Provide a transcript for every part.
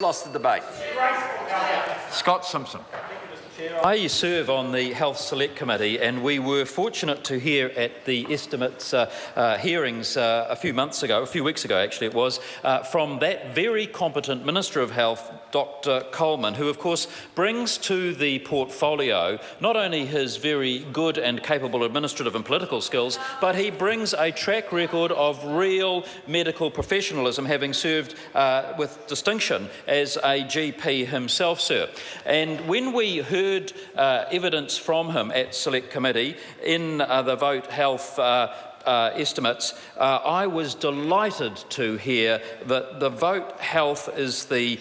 Lost the debate. Scott Simpson. I serve on the Health Select Committee, and we were fortunate to hear at the estimates hearings a few weeks ago actually it was, from that very competent Minister of Health, Dr Coleman, who of course brings to the portfolio not only his very good and capable administrative and political skills, but he brings a track record of real medical professionalism, having served with distinction as a GP himself, sir. And when we heard evidence from him at Select Committee in the Vote Health estimates, I was delighted to hear that the Vote Health is the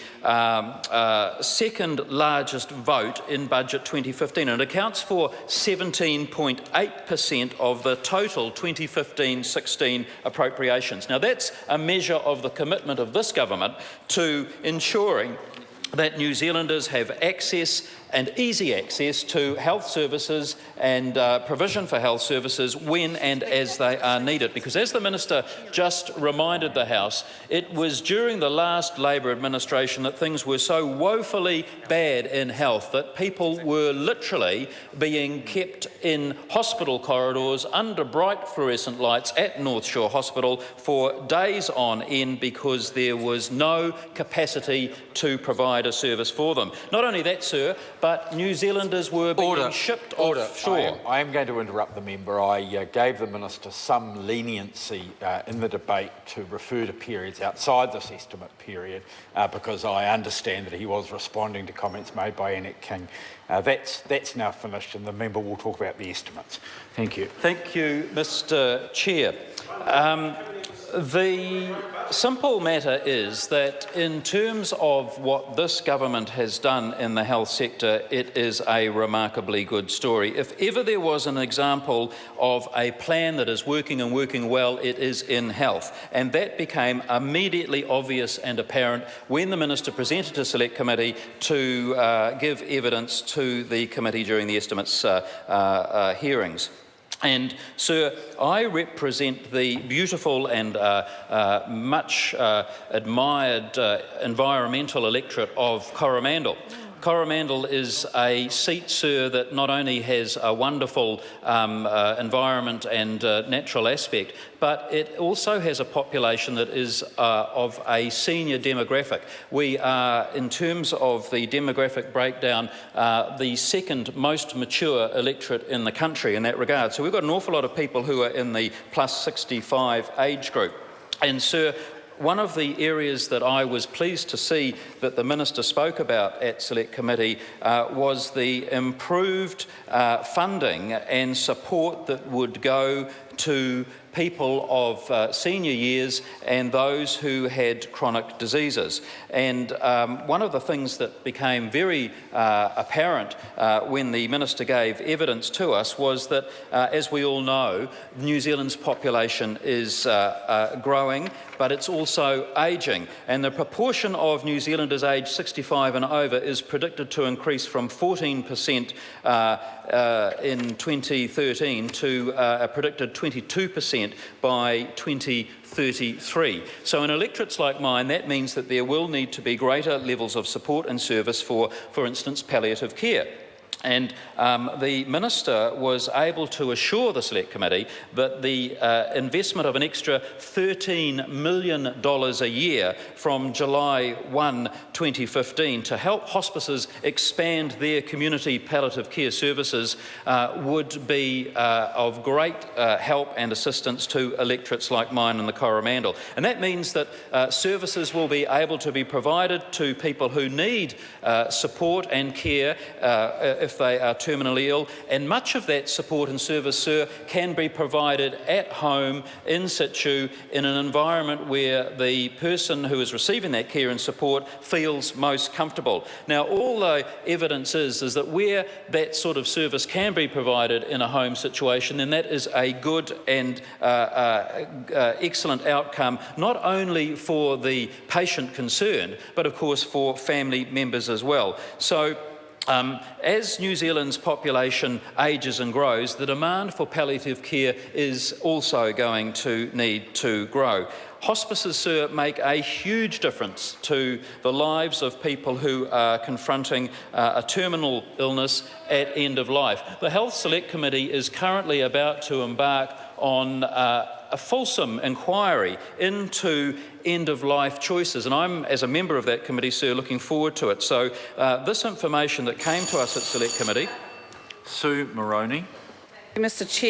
second largest vote in Budget 2015 and accounts for 17.8% of the total 2015-16 appropriations. Now that's a measure of the commitment of this government to ensuring that New Zealanders have access and easy access to health services and provision for health services when and as they are needed. Because as the Minister just reminded the House, it was during the last Labor administration that things were so woefully bad in health that people were literally being kept in hospital corridors under bright fluorescent lights at North Shore Hospital for days on end because there was no capacity to provide a service for them. Not only that, sir, but New Zealanders were being shipped offshore. I am going to interrupt the member. I gave the Minister some leniency in the debate to refer to periods outside this estimate period because I understand that he was responding to comments made by Annette King. That's now finished and the member will talk about the estimates. Thank you. Thank you, Mr Chair. The simple matter is that in terms of what this government has done in the health sector, it is a remarkably good story. If ever there was an example of a plan that is working and working well, it is in health. And that became immediately obvious and apparent when the Minister presented to Select Committee to give evidence to the committee during the estimates hearings. And, sir, I represent the beautiful and much admired environmental electorate of Coromandel. Coromandel is a seat, sir, that not only has a wonderful environment and natural aspect, but it also has a population that is of a senior demographic. We are, in terms of the demographic breakdown, the second most mature electorate in the country in that regard. So we've got an awful lot of people who are in the plus 65 age group. And, sir, one of the areas that I was pleased to see that the Minister spoke about at Select Committee was the improved funding and support that would go to people of senior years and those who had chronic diseases. And one of the things that became very apparent when the Minister gave evidence to us was that, as we all know, New Zealand's population is growing, but it's also ageing. And the proportion of New Zealanders aged 65 and over is predicted to increase from 14% in 2013 to a predicted 22% by 2033. So in electorates like mine, that means that there will need to be greater levels of support and service for instance, palliative care. And the Minister was able to assure the Select Committee that the investment of an extra $13 million a year from July 1, 2015 to help hospices expand their community palliative care services would be of great help and assistance to electorates like mine in the Coromandel. And that means that services will be able to be provided to people who need support and care if they are terminally ill, and much of that support and service, sir, can be provided at home, in situ, in an environment where the person who is receiving that care and support feels most comfortable. Now, all the evidence is that where that sort of service can be provided in a home situation, then that is a good and excellent outcome, not only for the patient concerned, but of course for family members as well. So, as New Zealand's population ages and grows, the demand for palliative care is also going to need to grow. Hospices, sir, make a huge difference to the lives of people who are confronting a terminal illness at end of life. The Health Select Committee is currently about to embark on a fulsome inquiry into end-of-life choices, and I'm, as a member of that committee, sir, looking forward to it. So this information that came to us at Select Committee. Sue Moroney. Mr. Chair.